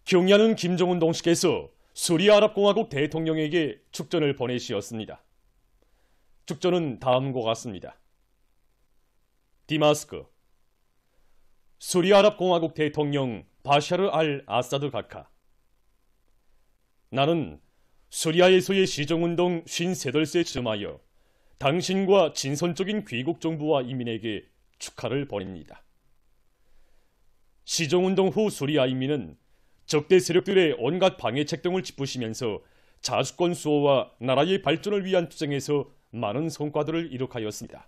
경야는 김정은 동식께서 수리아랍공화국 대통령에게 축전을 보내시었습니다. 축전은 다음과 같습니다. 디마스크, 수리아랍공화국 대통령 바샤르 알 아사드 각하. 나는 수리아에서의 시정운동 53덜세 즈음하여 당신과 진선적인 귀국 정부와 이민에게 축하를 보냅니다. 시정운동 후 수리아 인민은 적대 세력들의 온갖 방해책 등을 짚으시면서 자주권 수호와 나라의 발전을 위한 투쟁에서 많은 성과들을 이룩하였습니다.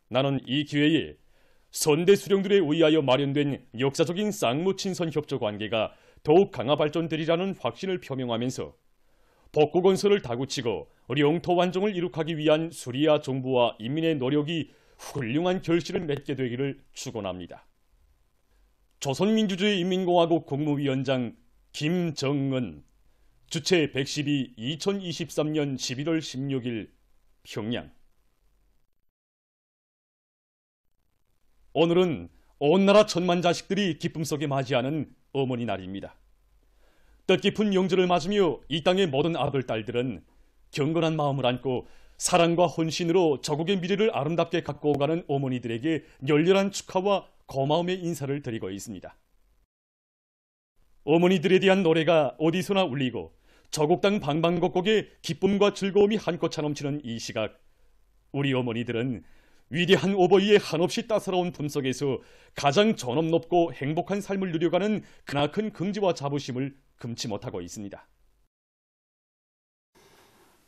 나는 이 기회에 선대 수령들에 의하여 마련된 역사적인 쌍무친선 협조 관계가 더욱 강화 발전되리라는 확신을 표명하면서 복구 건설을 다구치고 영토 완정을 이룩하기 위한 수리아 정부와 인민의 노력이 훌륭한 결실을 맺게 되기를 축원합니다. 조선민주주의인민공화국 국무위원장 김정은, 주최 112 2023년 11월 16일 평양. 오늘은 온 나라 천만 자식들이 기쁨 속에 맞이하는 어머니 날입니다. 뜻깊은 영절을 맞으며 이 땅의 모든 아들, 딸들은 경건한 마음을 안고 사랑과 헌신으로 저국의 미래를 아름답게 갖고 오가는 어머니들에게 열렬한 축하와 고마움의 인사를 드리고 있습니다. 어머니들에 대한 노래가 어디서나 울리고 저국 땅 방방곡곡에 기쁨과 즐거움이 한껏 차넘치는 이 시각, 우리 어머니들은 위대한 오버이의 한없이 따사로운 품속에서 가장 존엄 높고 행복한 삶을 누려가는 크나큰 긍지와 자부심을 금치 못하고 있습니다.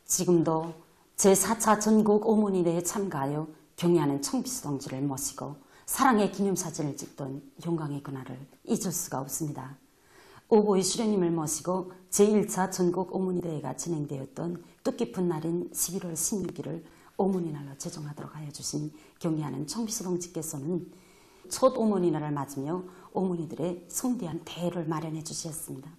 지금도 제4차 전국 어머니대회에 참가하여 경의하는 청비수 동지를 모시고 사랑의 기념사진을 찍던 영광의 그날을 잊을 수가 없습니다. 오보이 수련님을 모시고 제1차 전국 어머니대회가 진행되었던 뜻깊은 날인 11월 16일을 어머니날로 제정하도록 하여 주신 경의하는 청비수 동지께서는 첫 어머니날을 맞으며 어머니들의 성대한 대회를 마련해 주셨습니다.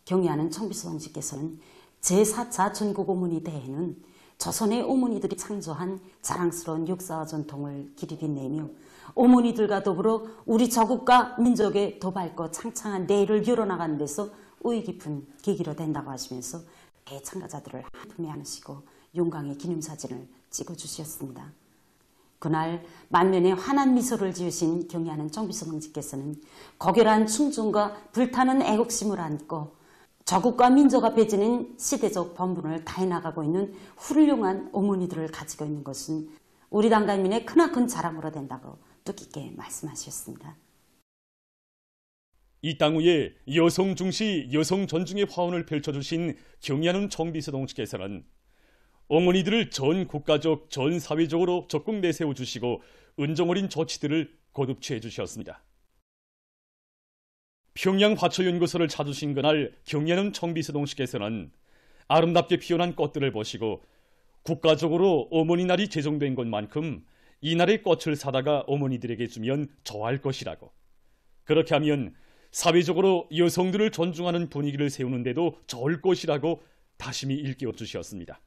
경의하는 청비수 동지께서는 제4차 전국 어머니 대회는 조선의 어머니들이 창조한 자랑스러운 역사와 전통을 길이내며 어머니들과 더불어 우리 조국과 민족의 더 밝고 창창한 내일을 열어나가는 데서 의의 깊은 계기로 된다고 하시면서 대참가자들을 한품에 안으시고 영광의 기념사진을 찍어주셨습니다. 그날 만면에 환한 미소를 지으신 경의하는 청비수 동지께서는 고결한 충정과 불타는 애국심을 안고 조국과 민족 앞에 지닌 시대적 본분을 다해나가고 있는 훌륭한 어머니들을 가지고 있는 것은 우리 당과 인민의 크나큰 자랑으로 된다고 뜻깊게 말씀하셨습니다. 이 땅 위에 여성 중시, 여성 존중의 화원을 펼쳐주신 경의하는 청비수 동지께서는 어머니들을 전 국가적, 전 사회적으로 적극 내세워주시고 은정어린 조치들을 거듭 취해 주셨습니다. 평양 화초연구소를 찾으신 그날 경의하는 청비수 동지께서는 아름답게 피어난 꽃들을 보시고 국가적으로 어머니날이 제정된 것만큼 이 날의 꽃을 사다가 어머니들에게 주면 좋아할 것이라고, 그렇게 하면 사회적으로 여성들을 존중하는 분위기를 세우는데도 좋을 것이라고 다짐히 일깨워 주셨습니다.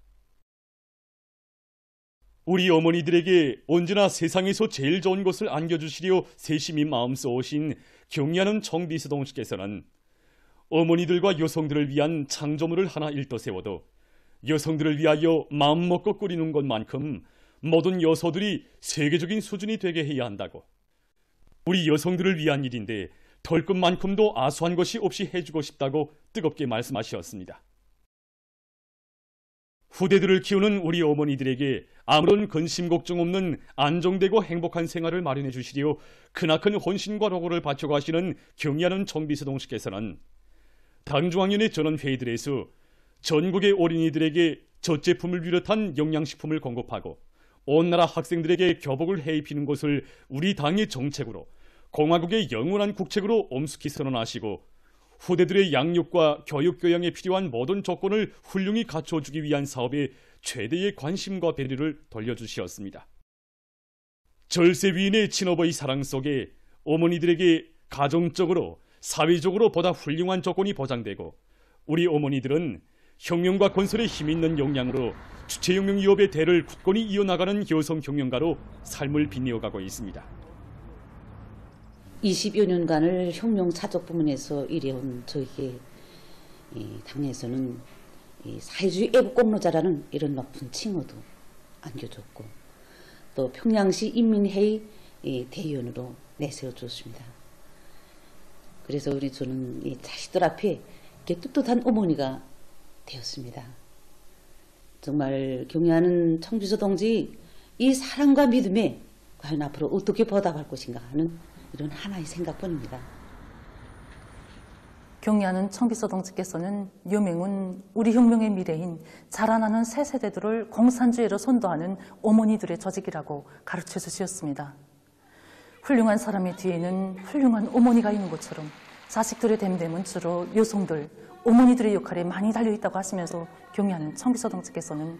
우리 어머니들에게 언제나 세상에서 제일 좋은 것을 안겨주시려 세심히 마음 써오신 경의하는 청비수 동지께서는 어머니들과 여성들을 위한 창조물을 하나 일떠 세워도 여성들을 위하여 마음먹고 꾸리는 것만큼 모든 여소들이 세계적인 수준이 되게 해야 한다고, 우리 여성들을 위한 일인데 털끝만큼도 아수한 것이 없이 해주고 싶다고 뜨겁게 말씀하셨습니다. 후대들을 키우는 우리 어머니들에게 아무런 근심 걱정 없는 안정되고 행복한 생활을 마련해 주시려 크나큰 헌신과 노고를 바쳐가시는 경의하는 청비수 동지께서는 당중앙위원회 전원회의들에서 전국의 어린이들에게 젖제품을 비롯한 영양식품을 공급하고 온 나라 학생들에게 교복을 해입히는 것을 우리 당의 정책으로, 공화국의 영원한 국책으로 엄숙히 선언하시고 후대들의 양육과 교육 교양에 필요한 모든 조건을 훌륭히 갖춰주기 위한 사업에 최대의 관심과 배려를 돌려주시었습니다. 절세위인의 친어버이 사랑 속에 어머니들에게 가정적으로, 사회적으로 보다 훌륭한 조건이 보장되고 우리 어머니들은 혁명과 건설에 힘있는 역량으로 주체혁명위협의 대를 굳건히 이어나가는 여성 혁명가로 삶을 빛내어가고 있습니다. 20여 년간을 혁명 차적 부문에서 일해온 저에게 이 당에서는 이 사회주의 애국공로자라는 이런 높은 칭호도 안겨줬고 또 평양시 인민회의 대의원으로 내세워줬습니다. 그래서 저는 이 자식들 앞에 이렇게 떳떳한 어머니가 되었습니다. 정말 경애하는 청비서 동지 이 사랑과 믿음에 과연 앞으로 어떻게 보답할 것인가 하는 이런 하나의 생각뿐입니다. 경애하는 청비서 동지께서는 여명은 우리 혁명의 미래인 자라나는 새 세대들을 공산주의로 선도하는 어머니들의 조직이라고 가르쳐 주셨습니다. 훌륭한 사람의 뒤에는 훌륭한 어머니가 있는 것처럼 자식들의 됨됨은 주로 여성들, 어머니들의 역할에 많이 달려있다고 하시면서 경애하는 청비서 동지께서는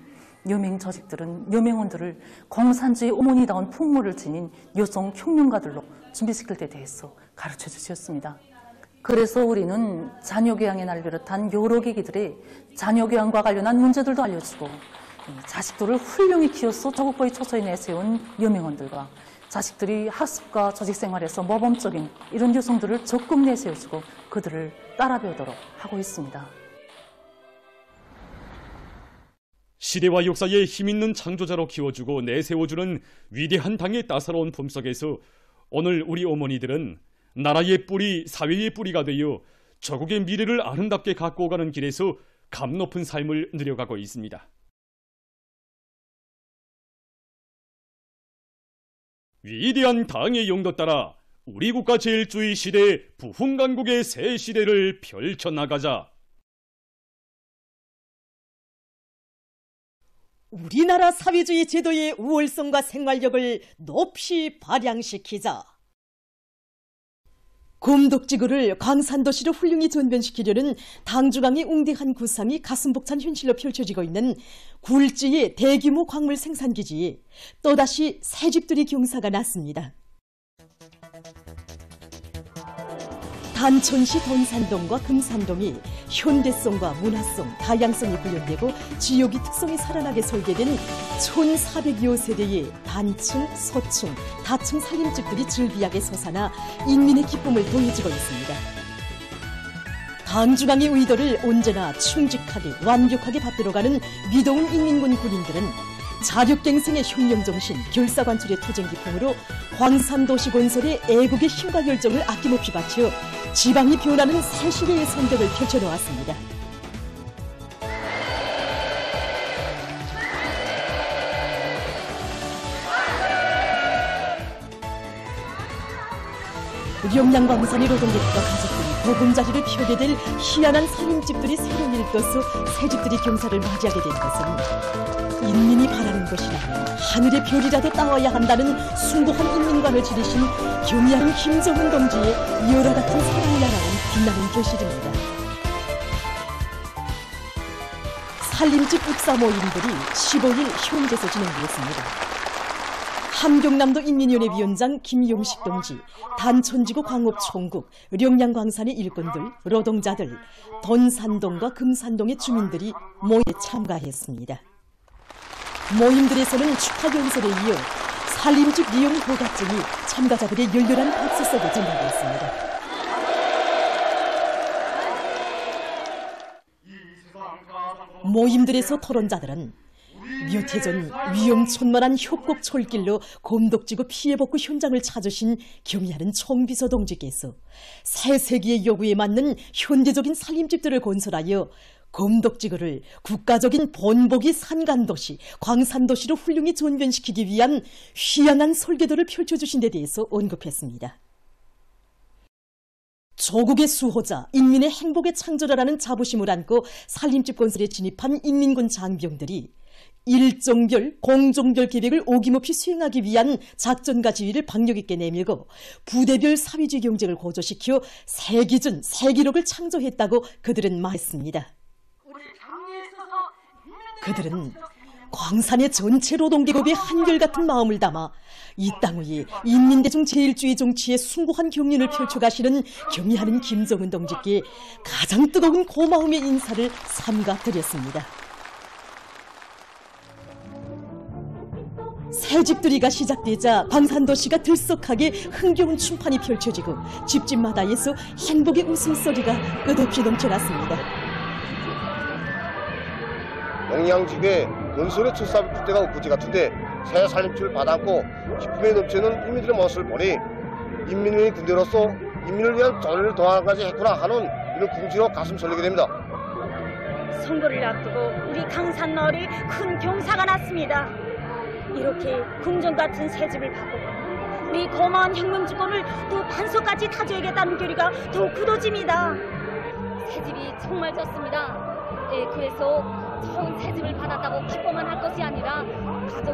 여명 조직들은 여명원들을 공산주의 어머니다운 풍모를 지닌 여성 혁명가들로 준비시킬 때 대해서 가르쳐 주셨습니다. 그래서 우리는 자녀교양의 날 비롯한 여러 계기들의 자녀교양과 관련한 문제들도 알려주고 자식들을 훌륭히 키워서 조국보의 초소에 내세운 여명원들과 자식들이 학습과 조직생활에서 모범적인 이런 여성들을 적극 내세워주고 그들을 따라 배우도록 하고 있습니다. 시대와 역사에 힘있는 창조자로 키워주고 내세워주는 위대한 당의 따사로운 품속에서 오늘 우리 어머니들은 나라의 뿌리, 사회의 뿌리가 되어 조국의 미래를 아름답게 갖고 오가는 길에서 감 높은 삶을 누려가고 있습니다. 위대한 당의 용도 따라 우리 국가 제일주의 시대 부흥강국의 새 시대를 펼쳐나가자. 우리나라 사회주의 제도의 우월성과 생활력을 높이 발扬시키자. 곰독지구를 광산도시로 훌륭히 전변시키려는 당중앙의 웅대한 구상이 가슴 벅찬 현실로 펼쳐지고 있는 굴지의 대규모 광물 생산기지에 또다시 새 집들이 경사가 났습니다. 단천시 돈산동과 금산동이 현대성과 문화성, 다양성이 구현되고 지역의 특성이 살아나게 설계된 1400여 세대의 단층, 소층, 다층 살림집들이 즐비하게 솟아나 인민의 기쁨을 더해주고 있습니다. 당중앙의 의도를 언제나 충직하게 완벽하게 받들어가는 위도운 인민군 군인들은 자력갱생의 혁명정신, 결사관출의 투쟁기풍으로 광산도시 건설에 애국의 힘과 열정을 아낌없이 바쳐 지방이 변하는 새 시대의 선택을 펼쳐놓았습니다. 령량광산의 노동력과 가족들이 보금자리를 펴게 될 희한한 살림집들이 새로 일떠서 새집들이 경사를 맞이하게 된 것은 인민이 바라는 것이라면 하늘의 별이라도 따와야 한다는 숭고한 인민관을 지니신 경의하는 김정은 동지의 여러 같은 사랑을 나라는 빛나는 결실입니다. 살림집 입사 모임들이 15일 현재에서 진행되었습니다. 함경남도 인민위원회 위원장 김용식 동지, 단천지구 광업총국, 령량광산의 일꾼들, 노동자들, 돈산동과 금산동의 주민들이 모임에 참가했습니다. 모임들에서는 축하 연설에 이어 살림집 이용 허가증이 참가자들의 열렬한 박수 속에 전달됐습니다. 모임들에서 토론자들은 몇 해 전 위험천만한 협곡 철길로 곰독지구 피해복구 현장을 찾으신 경의하는 청비서 동지께서 새 세기의 요구에 맞는 현대적인 살림집들을 건설하여 곰독지구를 국가적인 본보기 산간도시, 광산도시로 훌륭히 전변시키기 위한 희한한 설계도를 펼쳐주신 데 대해서 언급했습니다. 조국의 수호자, 인민의 행복의 창조자라는 자부심을 안고 살림집 건설에 진입한 인민군 장병들이 일정별, 공종별 계획을 오김없이 수행하기 위한 작전과 지휘를 박력 있게 내밀고 부대별 사회주의 경쟁을 고조시켜 새 기준, 새 기록을 창조했다고 그들은 말했습니다. 그들은 광산의 전체 노동계급의 한결같은 마음을 담아 이 땅 위에 인민대중 제일주의 정치의 숭고한 경륜을 펼쳐가시는 경의하는 김정은 동지께 가장 뜨거운 고마움의 인사를 삼가 드렸습니다. 새집들이가 시작되자 광산도시가 들썩하게 흥겨운 춤판이 펼쳐지고 집집마다에서 행복의 웃음소리가 끝없이 넘쳐났습니다. 영양집에 논술의 출사할 때가 엊그제 같은데 새 살림집을 받았고 기쁨에 넘치는 인민들의 모습을 보니 인민의 군대로서 인민을 위한 전을 도하기까지 했구나 하는 이런 궁지로 가슴 설레게 됩니다. 선거를 앞두고 우리 강산마을에 큰 경사가 났습니다. 이렇게 궁전 같은 새 집을 받고 우리 고마운 혁명주권을 또 반석까지 타줘야겠다는 결의가 더욱 굳어집니다. 새 집이 정말 좋습니다. 예, 그래서 좋은 새 집을 받았다고 기뻐만 할 것이 아니라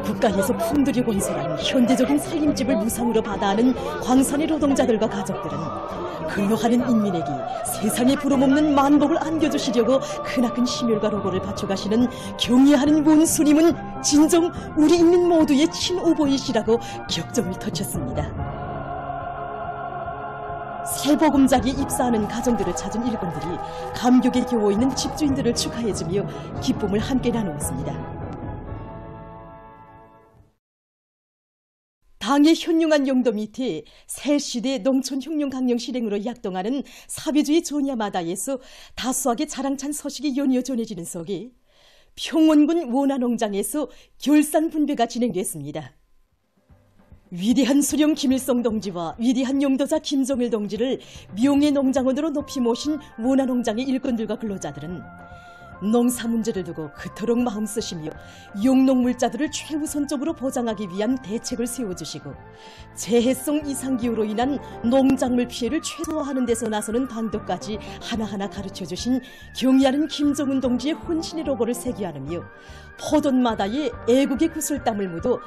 국가에서 품들여 건설한 현대적인 살림집을 무상으로 받아하는 광산의 노동자들과 가족들은 근로하는 인민에게 세상에 부러먹는 만복을 안겨주시려고 크나큰 심혈과 노고를 바쳐가시는 경애하는 원수님은 진정 우리 인민 모두의 친오보이시라고 격정을 터쳤습니다. 새보금자기에 입사하는 가정들을 찾은 일꾼들이 감격에 겨워있는 집주인들을 축하해주며 기쁨을 함께 나누었습니다. 당의 현명한 용도 밑에 새 시대 농촌혁명 강령 실행으로 약동하는 사회주의 전야마다에서 다수하게 자랑찬 소식이 연이어 전해지는 속에 평원군 원화농장에서 결산 분배가 진행됐습니다. 위대한 수령 김일성 동지와 위대한 용도자 김정일 동지를 명예농장원으로 높이 모신 원화농장의 일꾼들과 근로자들은 농사 문제를 두고 그토록 마음 쓰시며 용농물자들을 최우선적으로 보장하기 위한 대책을 세워주시고 재해성 이상기후로 인한 농작물 피해를 최소화하는 데서 나서는 방도까지 하나하나 가르쳐주신 경의하는 김정은 동지의 혼신의 로고를 새겨하며 포돈마다의 애국의 구슬땀을 묻어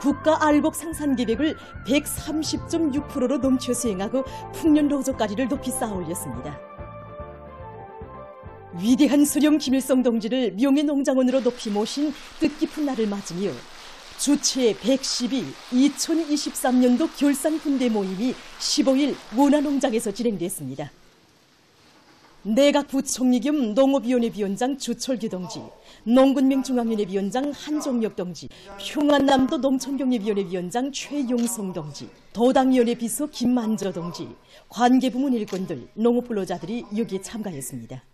국가 알곡 생산 계획을 130.6%로 넘쳐 수행하고 풍년 로조까지를 높이 쌓아올렸습니다. 위대한 수령 김일성 동지를 명예농장원으로 높이 모신 뜻깊은 날을 맞으며 주최 112 2023년도 결산 분배 모임이 15일 원화농장에서 진행됐습니다. 내각 부총리 겸 농업위원회 위원장 주철규 동지, 농군맹중앙위원회 위원장 한종혁 동지, 평안남도 농촌경제위원회 위원장 최용성 동지, 도당위원회 비서 김만저 동지, 관계부문 일꾼들, 농업근로자들이 여기에 참가했습니다.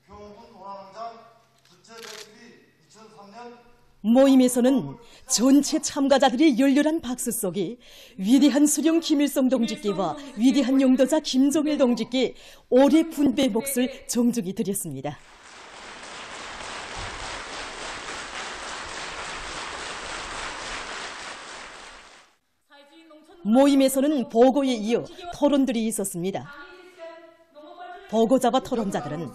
모임에서는 전체 참가자들의 열렬한 박수 속에 위대한 수령 김일성 동지께와 위대한 용도자 김정일 동지께 올해 분배 몫을 정중히 드렸습니다. 모임에서는 보고에 이어 토론들이 있었습니다. 보고자와 토론자들은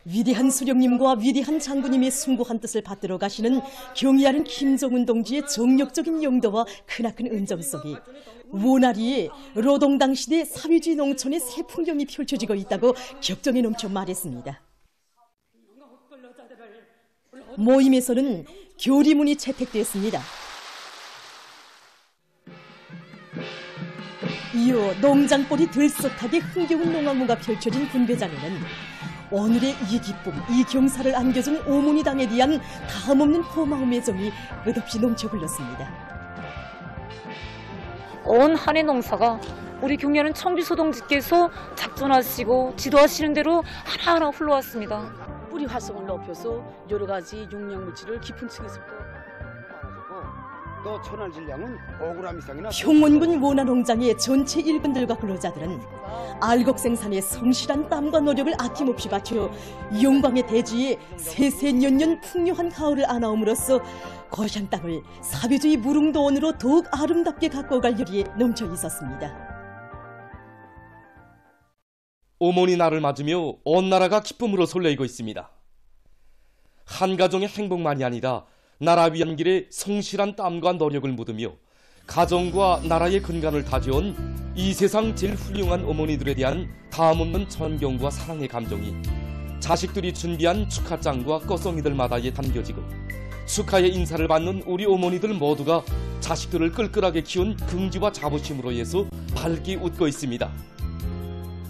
위대한 수령님과 위대한 장군님의 숭고한 뜻을 받들어 가시는 경의하는 김정은 동지의 정력적인 용도와 크나큰 은점 속에 원아리에 노동당 시대 사회주의 농촌의 새 풍경이 펼쳐지고 있다고 격정에 넘쳐 말했습니다. 모임에서는 교리문이 채택됐습니다. 이어 농장벌이 들썩하게 흥겨운 농악무가 펼쳐진 분배장에는 오늘의 이 기쁨, 이 경사를 안겨준 오모니당에 대한 다함없는 고마움의 정이 끝없이 넘쳐 흘렀습니다. 온 한해 농사가 우리 경례하는 청비서 동지께서 작전하시고 지도하시는 대로 하나하나 흘러왔습니다. 뿌리 활성을 높여서 여러 가지 용량물질을 깊은 층에서부터 또 천안 질량은 억울함 이상이나 평원군 원화농장의 전체 일꾼들과 근로자들은 알곡 생산에 성실한 땀과 노력을 아낌없이 바쳐 영광의 대지에 세세년년 풍요한 가을을 안아옴으로써 고향 땅을 사회주의 무릉도원으로 더욱 아름답게 가꿔갈 열의에 넘쳐 있었습니다. 어머니 날을 맞으며 온 나라가 기쁨으로 설레이고 있습니다. 한 가정의 행복만이 아니라 나라 위한 길에 성실한 땀과 노력을 묻으며 가정과 나라의 근간을 다져온 이 세상 제일 훌륭한 어머니들에 대한 다함없는 존경과 사랑의 감정이 자식들이 준비한 축하장과 꺼송이들마다에 담겨지고 축하의 인사를 받는 우리 어머니들 모두가 자식들을 끌끌하게 키운 긍지와 자부심으로 해서 밝게 웃고 있습니다.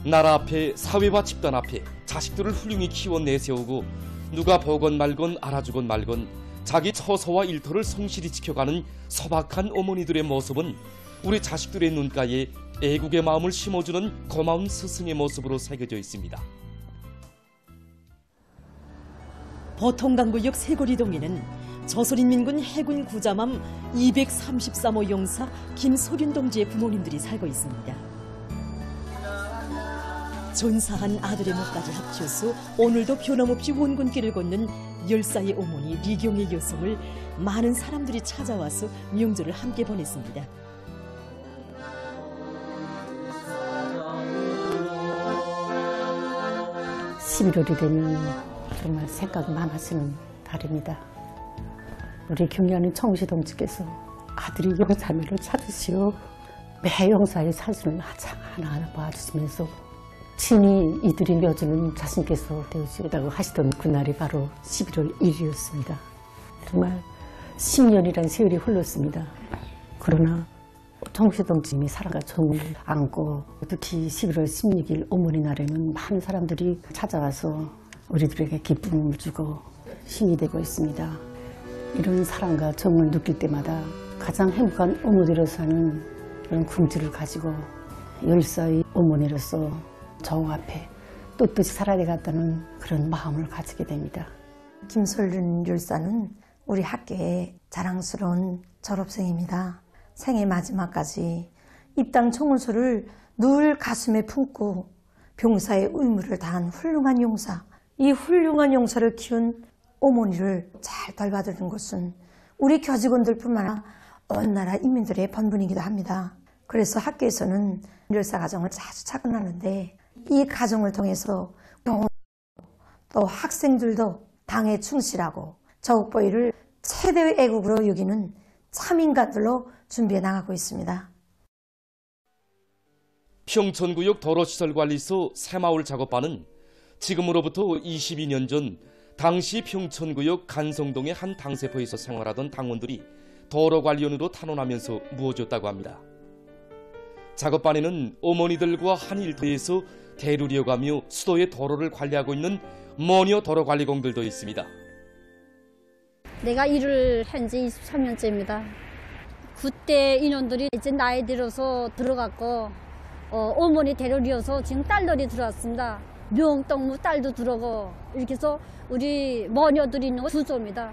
나라 앞에 사회와 집단 앞에 자식들을 훌륭히 키워 내세우고 누가 보건 말건 알아주건 말건 자기 처소와 일터를 성실히 지켜가는 소박한 어머니들의 모습은 우리 자식들의 눈가에 애국의 마음을 심어주는 고마운 스승의 모습으로 새겨져 있습니다. 보통강구역 세고리동에는 조선인민군 해군 구자맘 233호 용사 김소륜 동지의 부모님들이 살고 있습니다. 전사한 아들의 몫까지 합쳐서 오늘도 변함없이 원군길을 걷는 열사의 어머니 리경의 여성을 많은 사람들이 찾아와서 명절을 함께 보냈습니다. 11월이 되면 정말 생각이 많아지는 달입니다. 우리 경리하는 청시 동지께서 아들이 영사미를 찾으시어 매 영사의 사진을 하나하나 봐주시면서 친히 이들이 맺어주는 자신께서 되어주시다고 하시던 그날이 바로 11월 1일이었습니다. 정말 10년이라는 세월이 흘렀습니다. 그러나 청시 동지님이 사랑과 정을 안고 특히 11월 16일 어머니 날에는 많은 사람들이 찾아와서 우리들에게 기쁨을 주고 힘이 되고 있습니다. 이런 사랑과 정을 느낄 때마다 가장 행복한 어머니로서 하는 그런 긍지를 가지고 열사의 어머니로서 저 앞에 떳떳이 살아야 되겠다는 그런 마음을 가지게 됩니다. 김솔륜 열사는 우리 학교의 자랑스러운 졸업생입니다. 생애 마지막까지 입당 총을소를 늘 가슴에 품고 병사의 의무를 다한 훌륭한 용사, 이 훌륭한 용사를 키운 어머니를 잘 돌봐주는 것은 우리 교직원들뿐만 아니라 온 나라 인민들의 본분이기도 합니다. 그래서 학교에서는 열사 가정을 자주 착언하는데 이 가정을 통해서 또 학생들도 당에 충실하고 저국보위를 최대의 애국으로 여기는 참인간들로 준비해 나가고 있습니다. 평촌구역 도로시설관리소 새마을 작업반은 지금으로부터 22년 전 당시 평촌구역 간성동의 한 당세포에서 생활하던 당원들이 도로관리원으로 탄원하면서 무어졌다고 합니다. 작업반에는 어머니들과 한 일터에서 대루리어가며 수도의 도로를 관리하고 있는 모녀 도로관리공들도 있습니다. 내가 일을 한 지 23년째입니다. 그때 인원들이 이제 나이 들어서 들어갔고 어머니 대루리어서 지금 딸들이 들어왔습니다. 명동무 딸도 들어가고 이렇게 해서 우리 모녀들이 있는 주소입니다.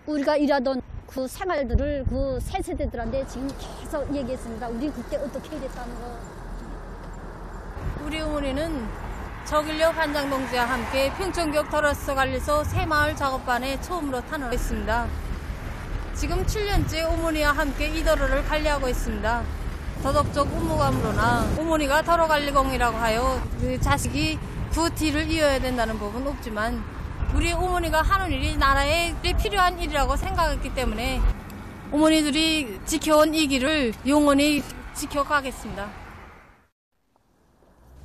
우리가 일하던 그 생활들을 그 새 세대들한테 지금 계속 얘기했습니다. 우리 그때 어떻게 일했다는 거. 우리 어머니는 저길역 한장동지와 함께 평촌구역 도로시설관리소 새마을 작업반에 처음으로 탄원했습니다. 지금 7년째 어머니와 함께 이 도로를 관리하고 있습니다. 도덕적 의무감으로나 어머니가 도로관리공이라고 하여 그 자식이 그 뒤를 이어야 된다는 법은 없지만 우리 어머니가 하는 일이 나라에 필요한 일이라고 생각했기 때문에 어머니들이 지켜온 이 길을 영원히 지켜가겠습니다.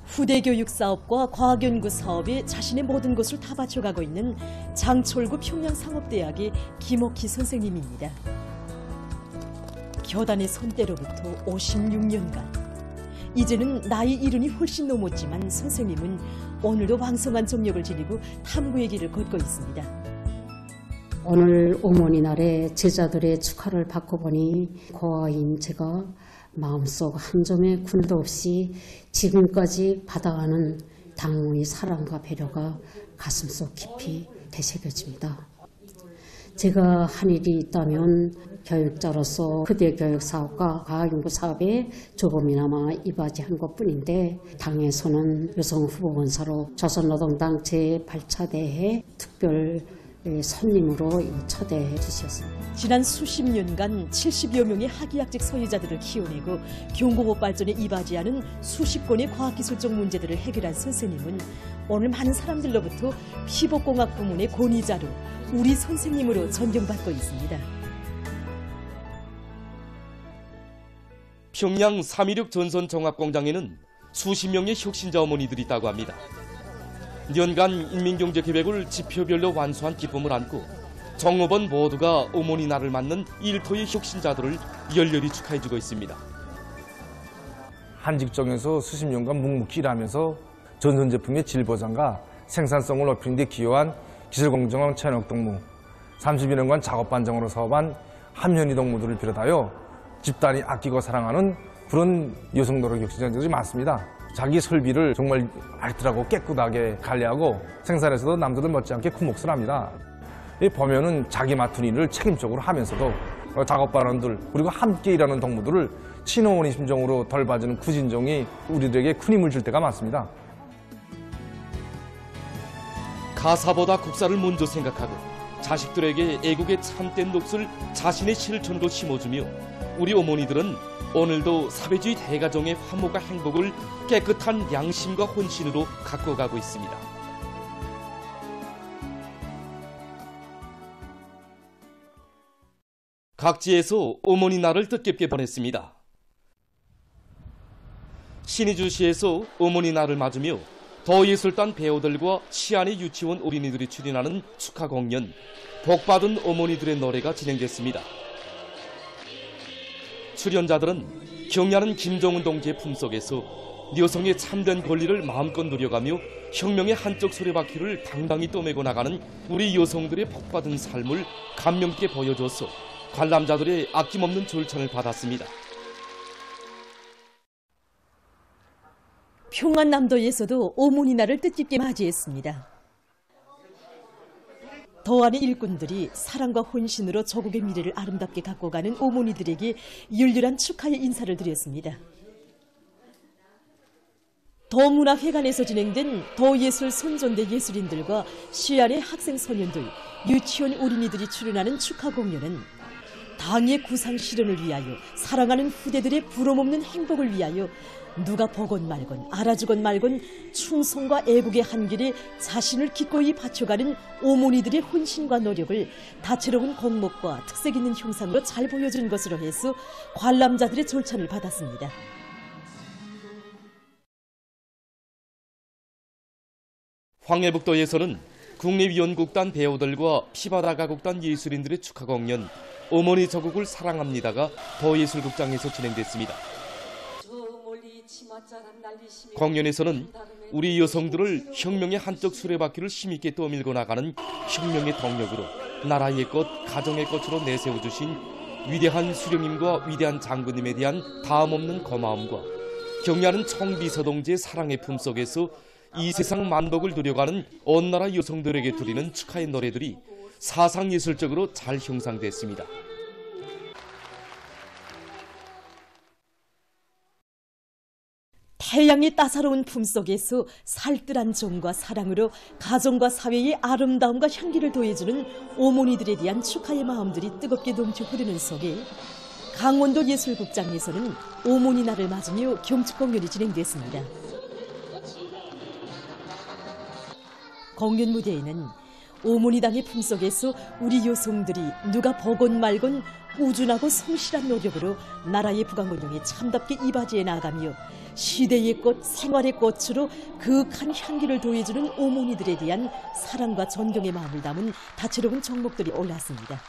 후대교육 사업과 과학연구 사업에 자신의 모든 것을 다 바쳐가고 있는 장철구 평양상업대학의 김옥희 선생님입니다. 교단의 손때로부터 56년간 이제는 나이 70이 훨씬 넘었지만 선생님은 오늘도 왕성한 정력을 지니고 탐구의 길을 걷고 있습니다. 오늘 어머니 날에 제자들의 축하를 받고 보니 고아인 제가 마음속 한 점의 굴도 없이 지금까지 받아가는 당의 사랑과 배려가 가슴속 깊이 되새겨집니다. 제가 한 일이 있다면 교육자로서 후대 교육 사업과 과학연구 사업에 조금이나마 이바지한 것뿐인데 당에서는 여성 후보 원사로 조선노동당 제8차 대회 특별 손님으로 초대해 주셨습니다. 지난 수십 년간 70여 명의 학위학직 소유자들을 키워내고 경공업 발전에 이바지하는 수십 건의 과학기술적 문제들을 해결한 선생님은 오늘 많은 사람들로부터 피복공학 부문의 권위자로 우리 선생님으로 존경받고 있습니다. 평양 316 전선종합공장에는 수십 명의 혁신자 어머니들이 있다고 합니다. 년간 인민경제 계획을 지표별로 완수한 기쁨을 안고 종업원 모두가 어머니 날을 맞는 일터의 혁신자들을 열렬히 축하해주고 있습니다. 한 직종에서 수십 년간 묵묵히 일하면서 전선 제품의 질 보장과 생산성을 높이는 데 기여한 기술공정원 천역 동무, 32년간 작업 반장으로 사업한 함현희 동무들을 비롯하여 집단이 아끼고 사랑하는 그런 여성 노력 혁신자들이 많습니다. 자기 설비를 정말 알뜰하고 깨끗하게 관리하고 생산에서도 남들을 못지않게 큰 몫을 합니다. 보면은 자기 맡은 일을 책임적으로 하면서도 작업반원들 그리고 함께 일하는 동무들을 친어머니 심정으로 덜 봐주는 그 진정이 우리들에게 큰 힘을 줄 때가 많습니다. 가사보다 국사를 먼저 생각하고 자식들에게 애국의 참된 녹슬 자신의 실천으로 심어주며 우리 어머니들은 오늘도 사회주의 대가정의 화목과 행복을 깨끗한 양심과 혼신으로 갖고 가고 있습니다. 각지에서 어머니 날을 뜻깊게 보냈습니다. 신의주시에서 어머니 날을 맞으며 더예술단 배우들과 시안의 유치원 어린이들이 출연하는 축하 공연 복받은 어머니들의 노래가 진행됐습니다. 출연자들은 경야는 김정은 동지의 품속에서 여성의 참된 권리를 마음껏 누려가며 혁명의 한쪽 수레바퀴를 당당히 떠매고 나가는 우리 여성들의 복받은 삶을 감명 있게 보여줘서 관람자들의 아낌없는 절찬을 받았습니다. 평안남도에서도 어머니 날을 뜻깊게 맞이했습니다. 더하는 일꾼들이 사랑과 혼신으로 조국의 미래를 아름답게 갖고 가는 어머니들에게 열렬한 축하의 인사를 드렸습니다. 더문화회관에서 진행된 더예술 선전대 예술인들과 시안의 학생 소년들, 유치원 어린이들이 출연하는 축하 공연은 당의 구상 실현을 위하여 사랑하는 후대들의 부러움없는 행복을 위하여 누가 보건 말건 알아주건 말건 충성과 애국의 한길에 자신을 기꺼이 바쳐가는 어머니들의 혼신과 노력을 다채로운 공목과 특색 있는 형상으로 잘 보여준 것으로 해서 관람자들의 절찬을 받았습니다. 황해북도에서는 국립연극단 배우들과 피바다가곡단 예술인들의 축하 공연 어머니 저국을 사랑합니다가 더예술극장에서 진행됐습니다. 공연에서는 우리 여성들을 혁명의 한쪽 수레바퀴를 힘있게 떠밀고 나가는 혁명의 동력으로 나라의 꽃, 가정의 꽃으로 내세워주신 위대한 수령님과 위대한 장군님에 대한 다음없는 고마움과 경야는 청비서동지의 사랑의 품속에서 이 세상 만복을 누려가는 온 나라 여성들에게 드리는 축하의 노래들이 사상예술적으로 잘 형상됐습니다. 태양의 따사로운 품속에서 살뜰한 정과 사랑으로 가정과 사회의 아름다움과 향기를 더해주는 어머니들에 대한 축하의 마음들이 뜨겁게 넘쳐 흐르는 속에 강원도 예술극장에서는 어머니 날을 맞으며 경축 공연이 진행됐습니다. 공연 무대에는 어머니당의 품속에서 우리 여성들이 누가 보건 말건 꾸준하고 성실한 노력으로 나라의 부강운동에 참답게 이바지해 나가며 시대의 꽃, 생활의 꽃으로 그윽한 향기를 더해주는 어머니들에 대한 사랑과 존경의 마음을 담은 다채로운 종목들이 올랐습니다.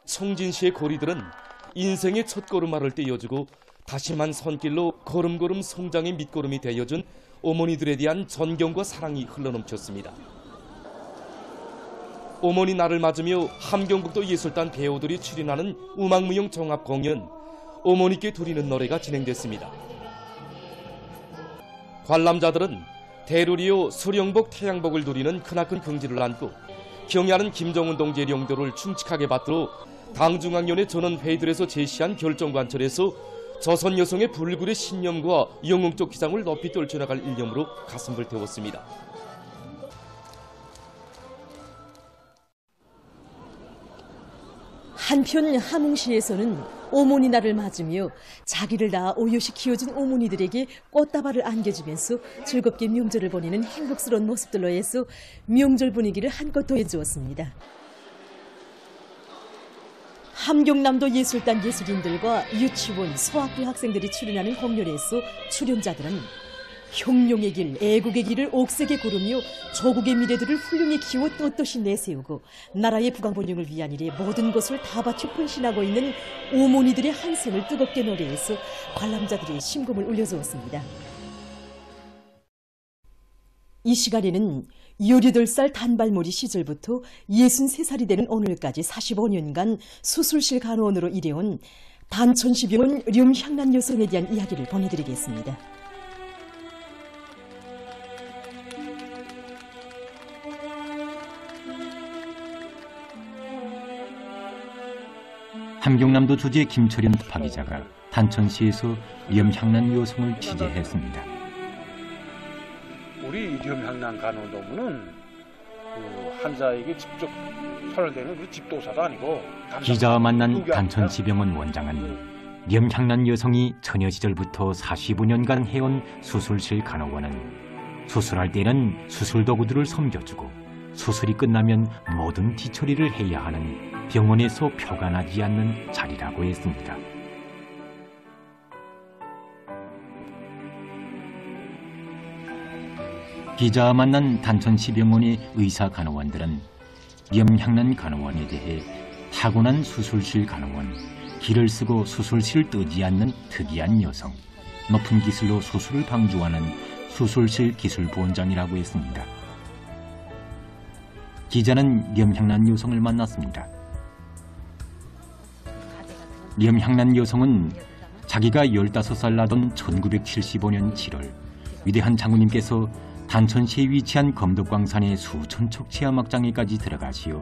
송진시의 고리들은 인생의 첫 걸음마를 떼어주고 다심한 손길로 걸음걸음 성장의 밑거름이 되어준 어머니들에 대한 존경과 사랑이 흘러넘쳤습니다. 어머니 날을 맞으며 함경북도 예술단 배우들이 출연하는 음악무용 종합공연 어머니께 드리는 노래가 진행됐습니다. 관람자들은 대루리오 수령복 태양복을 누리는 크나큰 긍지를 안고 경야는 김정은 동지의 용도를 충직하게 받들어 당중앙위원회 전원회의들에서 제시한 결정관철에서 조선 여성의 불굴의 신념과 영웅적 기상을 높이 떨쳐나갈 일념으로 가슴을 태웠습니다. 한편 함흥시에서는 어머니 날을 맞으며 자기를 낳아 오롯이 키워준 어머니들에게 꽃다발을 안겨주면서 즐겁게 명절을 보내는 행복스러운 모습들로 해서 명절 분위기를 한껏 더해주었습니다. 함경남도 예술단 예술인들과 유치원, 소학교 학생들이 출연하는 공연에서 출연자들은 혁명의 길, 애국의 길을 옥색에 구르며 조국의 미래들을 훌륭히 키워 떳떳이 내세우고 나라의 부강번영을 위한 일에 모든 것을 다 바쳐 헌신하고 있는 어머니들의 한 생을 뜨겁게 노래해서 관람자들의 심금을 울려주었습니다. 이 시간에는 18살 단발머리 시절부터 63살이 되는 오늘까지 45년간 수술실 간호원으로 일해온 단천시병원 림향란 여성에 대한 이야기를 보내드리겠습니다. 함경남도 주재 김철현 파기자가 단천시에서 림향란 여성을 취재했습니다. 우리 림향란 간호노무는 환자에게 직접 손을 대는 그 집도사도 아니고 기자와 만난 단천시병원 원장은 림향란 여성이 처녀 시절부터 45년간 해온 수술실 간호원은 수술할 때는 수술 도구들을 섬겨주고 수술이 끝나면 모든 뒤처리를 해야 하는 병원에서 표가 나지 않는 자리라고 했습니다. 기자와 만난 단천시병원의 의사 간호원들은 림향란 간호원에 대해 타고난 수술실 간호원, 기를 쓰고 수술실을 뜨지 않는 특이한 여성, 높은 기술로 수술을 방조하는 수술실 기술본장이라고 했습니다. 기자는 림향란 여성을 만났습니다. 림향란 여성은 자기가 15살 나던 1975년 7월 위대한 장군님께서 단천시에 위치한 검덕광산의 수천척 체험학장에까지 들어가시어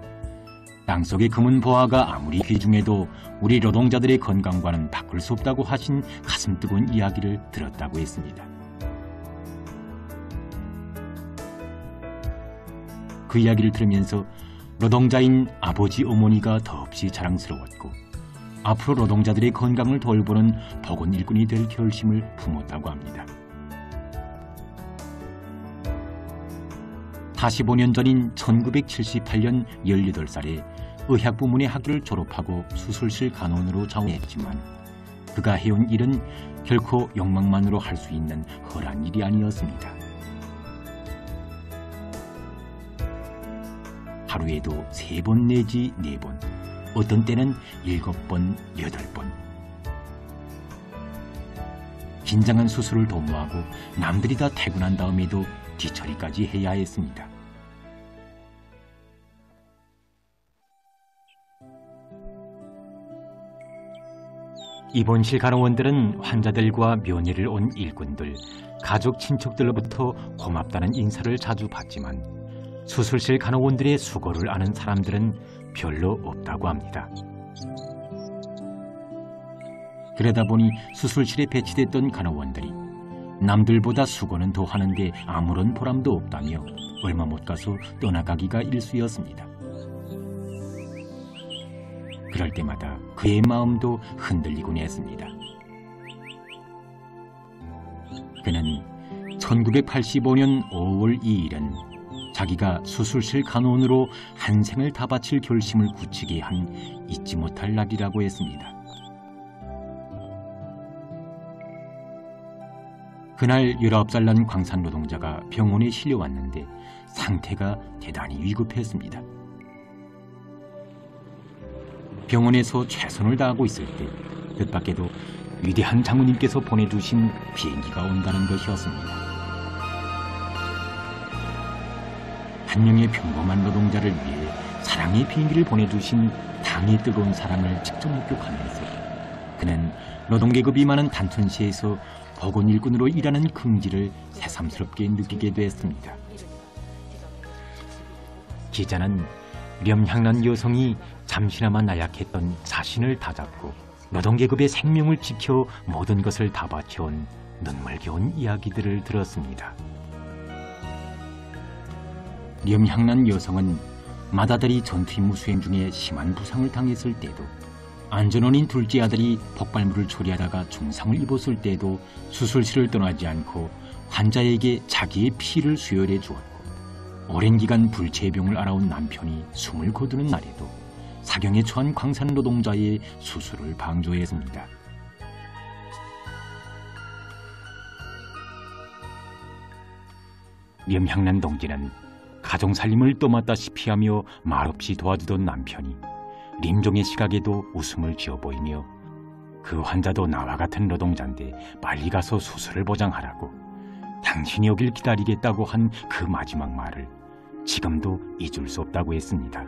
땅속의 금은 보화가 아무리 귀중해도 우리 노동자들의 건강과는 바꿀 수 없다고 하신 가슴 뜨거운 이야기를 들었다고 했습니다. 그 이야기를 들으면서 노동자인 아버지 어머니가 더없이 자랑스러웠고 앞으로 노동자들의 건강을 돌보는 복원 일꾼이 될 결심을 품었다고 합니다. 45년 전인 1978년 18살에 의학부문의 학교를 졸업하고 수술실 간호원으로 자원했지만 그가 해온 일은 결코 욕망만으로 할 수 있는 헐한 일이 아니었습니다. 하루에도 3번 내지 4번, 어떤 때는 7번, 8번. 긴장한 수술을 도모하고 남들이 다 퇴근한 다음에도 뒤처리까지 해야 했습니다. 입원실 간호원들은 환자들과 면회를 온 일꾼들, 가족 친척들로부터 고맙다는 인사를 자주 받지만 수술실 간호원들의 수고를 아는 사람들은 별로 없다고 합니다. 그러다 보니 수술실에 배치됐던 간호원들이 남들보다 수고는 더 하는데 아무런 보람도 없다며 얼마 못 가서 떠나가기가 일쑤였습니다. 그럴 때마다 그의 마음도 흔들리곤 했습니다. 그는 1985년 5월 2일은 자기가 수술실 간호원으로 한 생을 다 바칠 결심을 굳히게 한 잊지 못할 날이라고 했습니다. 그날 19살 난 광산 노동자가 병원에 실려왔는데 상태가 대단히 위급했습니다. 병원에서 최선을 다하고 있을 때 뜻밖에도 위대한 장군님께서 보내주신 비행기가 온다는 것이었습니다. 한 명의 평범한 노동자를 위해 사랑의 비행기를 보내주신 당의 뜨거운 사랑을 직접 목격하면서 그는 노동계급이 많은 단천시에서 복원 일꾼으로 일하는 긍지를 새삼스럽게 느끼게 됐습니다. 기자는 림향란 여성이 잠시나마 나약했던 자신을 다잡고 노동계급의 생명을 지켜 모든 것을 다 바쳐온 눈물겨운 이야기들을 들었습니다. 림향란 여성은 맏아들이 전투임무 수행 중에 심한 부상을 당했을 때도 안전원인 둘째 아들이 폭발물을 처리하다가 중상을 입었을 때도 수술실을 떠나지 않고 환자에게 자기의 피를 수혈해 주었고 오랜 기간 불치병을 알아온 남편이 숨을 거두는 날에도 사경에 처한 광산 노동자의 수술을 방조했습니다. 림향란 동지는 가정살림을 떠맡다시피 하며 말없이 도와주던 남편이臨종의 시각에도 웃음을 지어 보이며 그 환자도 나와 같은 노동자인데 빨리 가서 수술을 보장하라고 당신이 오길 기다리겠다고 한 그 마지막 말을 지금도 잊을 수 없다고 했습니다.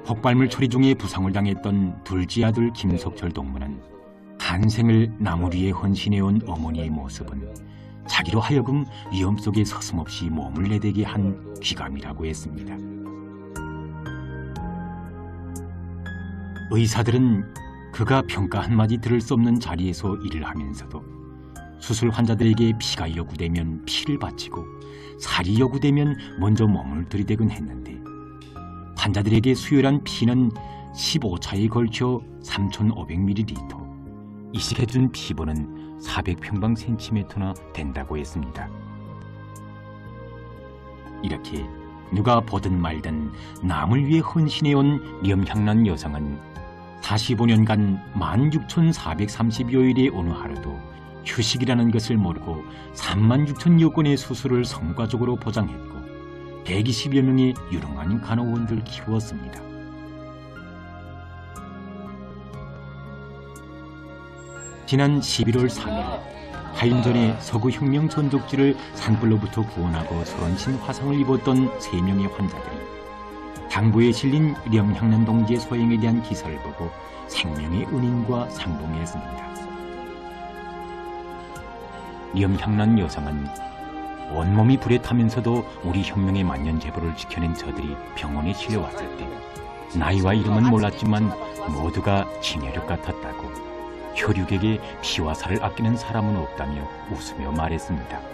폭발물 처리 중에 부상을 당했던 둘째 아들 김석철 동무는 한생을 나물 위에 헌신해온 어머니의 모습은 자기로 하여금 위험 속에 서슴없이 몸을 내대게 한 귀감이라고 했습니다. 의사들은 그가 평가 한마디 들을 수 없는 자리에서 일을 하면서도 수술 환자들에게 피가 요구되면 피를 바치고 살이 요구되면 먼저 몸을 들이대곤 했는데 환자들에게 수혈한 피는 15차에 걸쳐 3,500ml, 이식해준 피부는 400평방센티미터나 된다고 했습니다. 이렇게 누가 보든 말든 남을 위해 헌신해온 명향난 여성은 45년간 16,430여일의 어느 하루도 휴식이라는 것을 모르고 36,000여 건의 수술을 성과적으로 보장했고 120여 명의 유능한 간호원들 키웠습니다. 지난 11월 3일 하인전의 서구혁명 전적지를 산불로부터 구원하고 소란신 화상을 입었던 3명의 환자들이 당부에 실린 명향난 동지의 소행에 대한 기사를 보고 생명의 은인과 상봉했습니다. 명향난 여성은 온몸이 불에 타면서도 우리 혁명의 만년제보를 지켜낸 저들이 병원에 실려왔을 때 나이와 이름은 몰랐지만 모두가 친혈육 같았다고, 혈육에게 피와 살을 아끼는 사람은 없다며 웃으며 말했습니다.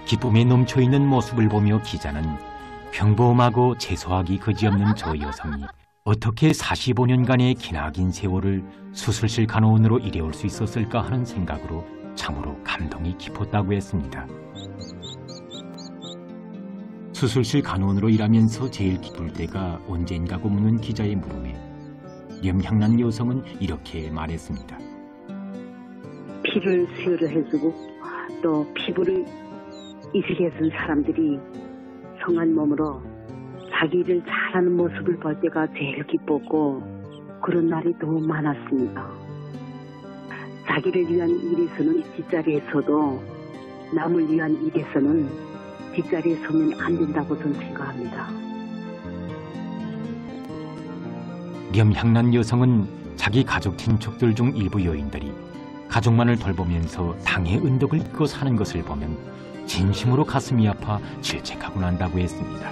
기쁨에 넘쳐있는 모습을 보며 기자는 평범하고 재수하기 그지없는 저 여성이 어떻게 45년간의 기나긴 세월을 수술실 간호원으로 일해올 수 있었을까 하는 생각으로 참으로 감동이 깊었다고 했습니다. 수술실 간호원으로 일하면서 제일 기쁠 때가 언젠가고 묻는 기자의 물음에 명향난 여성은 이렇게 말했습니다. 피를 수혈을 해주고 또 피부를 이식해준 사람들이 성한 몸으로 자기 일을 잘하는 모습을 볼 때가 제일 기뻤고 그런 날이 더 많았습니다. 자기를 위한 일에서는 뒷자리에서도 남을 위한 일에서는 뒷자리에 서면 안 된다고 저는 생각합니다. 명향난 여성은 자기 가족 친척들 중 일부 여인들이 가족만을 돌보면서 당의 은덕을 잊고 사는 것을 보면 진심으로 가슴이 아파 질책하곤 한다고 했습니다.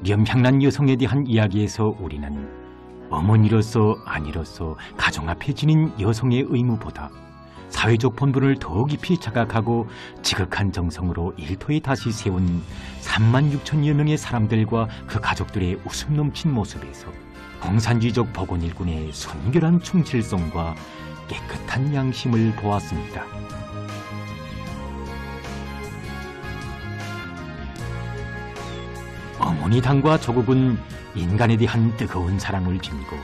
명향난 여성에 대한 이야기에서 우리는 어머니로서 아니로서 가정 앞에 지닌 여성의 의무보다 사회적 본분을 더 깊이 자각하고 지극한 정성으로 일터에 다시 세운 36,000여 명의 사람들과 그 가족들의 웃음 넘친 모습에서 공산주의적 보건일군의 순결한 충실성과 깨끗한 양심을 보았습니다. 어머니 당과 조국은 인간에 대한 뜨거운 사랑을 지니고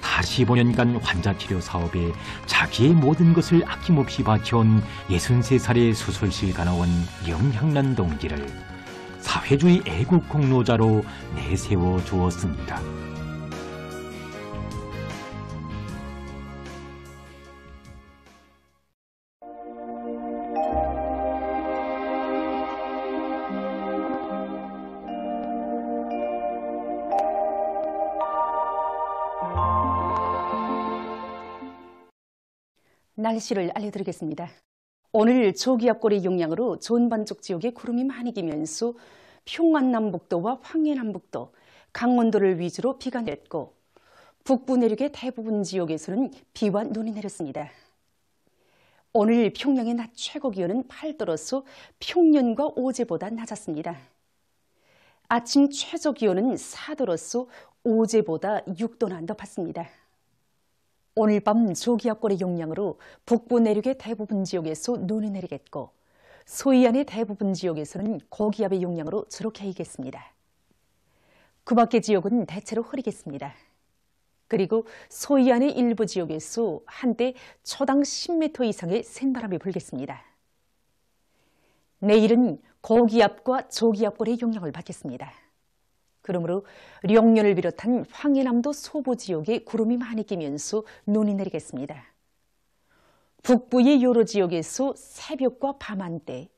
45년간 환자치료 사업에 자기의 모든 것을 아낌없이 바쳐온 63살의 수술실 간호원 명향난 동지를 사회주의 애국 공로자로 내세워 주었습니다. 날씨를 알려드리겠습니다. 오늘 저기압골의 영향으로 전반적 지역에 구름이 많이 끼면서 평안남북도와 황해남북도, 강원도를 위주로 비가 내렸고 북부 내륙의 대부분 지역에서는 비와 눈이 내렸습니다. 오늘 평양의 낮 최고 기온은 8도로서 평년과 어제보다 낮았습니다. 아침 최저 기온은 4도로서 어제보다 6도나 높았습니다. 오늘 밤 저기압골의 영향으로 북부 내륙의 대부분 지역에서 눈이 내리겠고 서해안의 대부분 지역에서는 고기압의 영향으로 저렇게 이겠습니다. 그 밖의 지역은 대체로 흐리겠습니다. 그리고 서해안의 일부 지역에서 한때 초당 10m 이상의 센바람이 불겠습니다. 내일은 고기압과 저기압골의 영향을 받겠습니다. 그러므로 령년을 비롯한 황해남도 소부 지역에 구름이 많이 끼면서 눈이 내리겠습니다. 북부의 여러 지역에서 새벽과 밤 한때,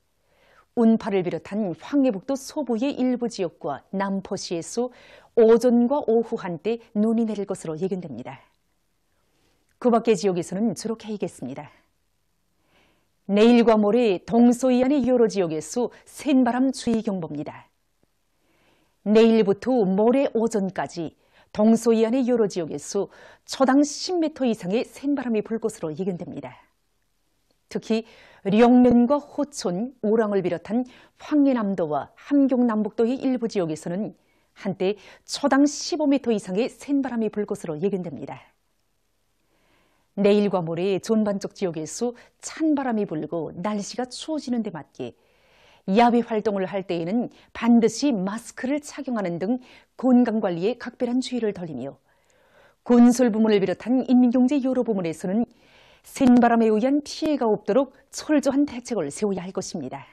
운파를 비롯한 황해북도 소부의 일부 지역과 남포시에서 오전과 오후 한때 눈이 내릴 것으로 예견됩니다. 그 밖의 지역에서는 주로 개이겠습니다. 내일과 모레 동서이안의 여러 지역에서 센바람 주의 경보입니다. 내일부터 모레 오전까지 동서이안의 여러 지역에서 초당 10m 이상의 센바람이 불 것으로 예견됩니다. 특히 령면과 호촌, 오랑을 비롯한 황해남도와 함경남북도의 일부 지역에서는 한때 초당 15m 이상의 센바람이 불 것으로 예견됩니다. 내일과 모레 전반적 지역에서 찬바람이 불고 날씨가 추워지는 데 맞게 야외 활동을 할 때에는 반드시 마스크를 착용하는 등 건강관리에 각별한 주의를 돌리며 건설 부문을 비롯한 인민경제 여러 부문에서는 센바람에 의한 피해가 없도록 철저한 대책을 세워야 할 것입니다.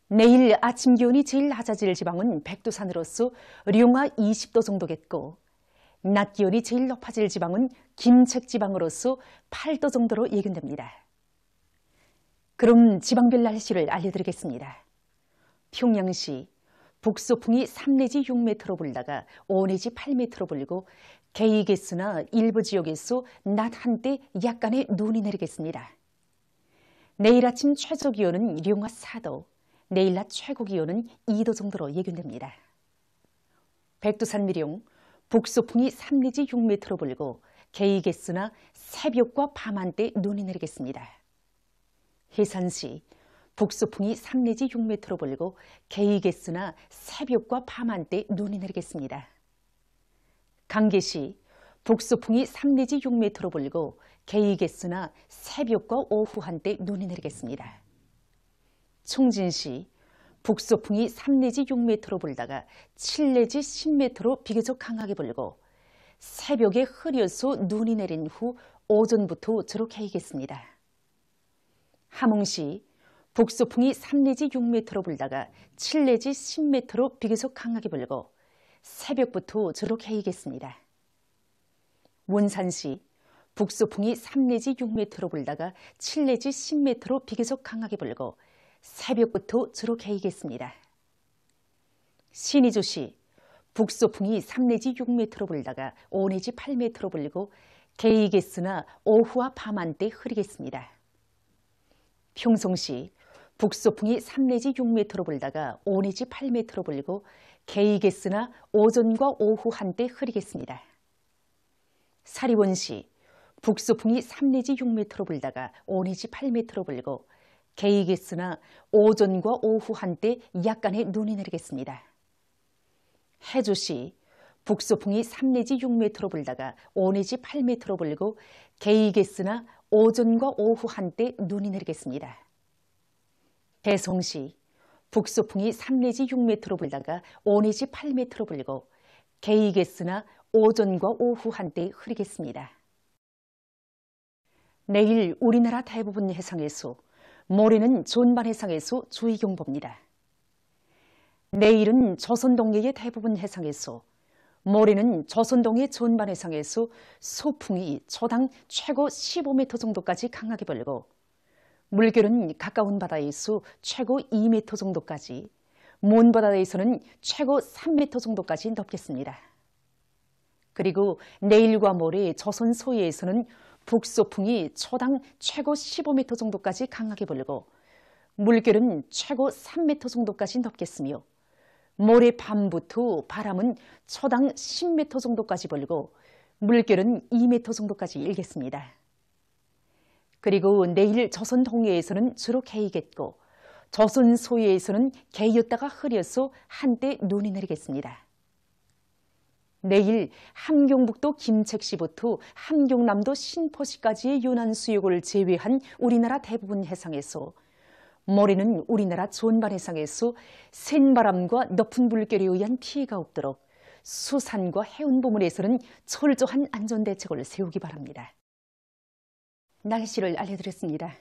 내일 아침 기온이 제일 낮아질 지방은 백두산으로서 룡화 20도 정도겠고 낮 기온이 제일 높아질 지방은 김책지방으로서 8도 정도로 예견됩니다. 그럼 지방별 날씨를 알려드리겠습니다. 평양시 북소풍이 3 내지 6m로 불다가 5 내지 8m로 불고 개이개수나 일부 지역에서 낮 한때 약간의 눈이 내리겠습니다. 내일 아침 최저 기온은 룡화 4도, 내일 낮 최고 기온은 2도 정도로 예견됩니다. 백두산 미룡 북소풍이 3 내지 6m로 불고 개이개수나 새벽과 밤 한때 눈이 내리겠습니다. 해산시 북소풍이 3 내지 6m로 불고 개이개수나 새벽과 밤 한때 눈이 내리겠습니다. 강계시 북소풍이 3 내지 6m로 불고 개이개수나 새벽과 오후 한때 눈이 내리겠습니다. 총진시 북소풍이 3 내지 6m로 불다가 7 내지 10m로 비교적 강하게 불고 새벽에 흐려서 눈이 내린 후 오전부터 주로 개이겠습니다. 함흥시 북소풍이 3 내지 6m로 불다가 7 내지 10m로 비교적 강하게 불고 새벽부터 주로 개이겠습니다. 원산시 북소풍이 3 내지 6m로 불다가 7 내지 10m로 비교적 강하게 불고 새벽부터 주로 개이겠습니다. 신의주시 북소풍이 3 내지 6m로 불다가 5 내지 8m로 불고 개이겠으나 오후와 밤 한때 흐리겠습니다. 평송시 북소풍이 3 내지 6m로 불다가 5 내지 8m로 불고 개이겠으나 오전과 오후 한때 흐리겠습니다. 사리원시 북소풍이 3 내지 6m로 불다가 5 내지 8m로 불고 개이겠으나 오전과 오후 한때 약간의 눈이 내리겠습니다. 해주시 북소풍이 3 내지 6m로 불다가 5 내지 8m로 불고 개이겠으나 오전과 오후 한때 눈이 내리겠습니다. 대송시 북소풍이 3 내지 6m로 불다가 5 내지 8m로 불고 개이겠으나 오전과 오후 한때 흐리겠습니다. 내일 우리나라 대부분 해상에서, 모레는 전반 해상에서 주의경보입니다. 내일은 조선동해의 대부분 해상에서, 모레는 조선동해 전반 해상에서 소풍이 초당 최고 15m 정도까지 강하게 불고 물결은 가까운 바다에서 최고 2m 정도까지, 먼 바다에서는 최고 3m 정도까지 높겠습니다. 그리고 내일과 모레 조선 서해에서는 북소풍이 초당 최고 15m 정도까지 강하게 불고 물결은 최고 3m 정도까지 높겠으며 모레 밤부터 바람은 초당 10m 정도까지 불고 물결은 2m 정도까지 일겠습니다. 그리고 내일 조선 동해에서는 주로 개이겠고 조선 서해에서는 개이었다가 흐려서 한때 눈이 내리겠습니다. 내일 함경북도 김책시부터 함경남도 신포시까지의 연안 수역을 제외한 우리나라 대부분 해상에서, 모레는 우리나라 전반 해상에서 센바람과 높은 물결에 의한 피해가 없도록 수산과 해운 부문에서는 철저한 안전대책을 세우기 바랍니다. 날씨를 알려드렸습니다.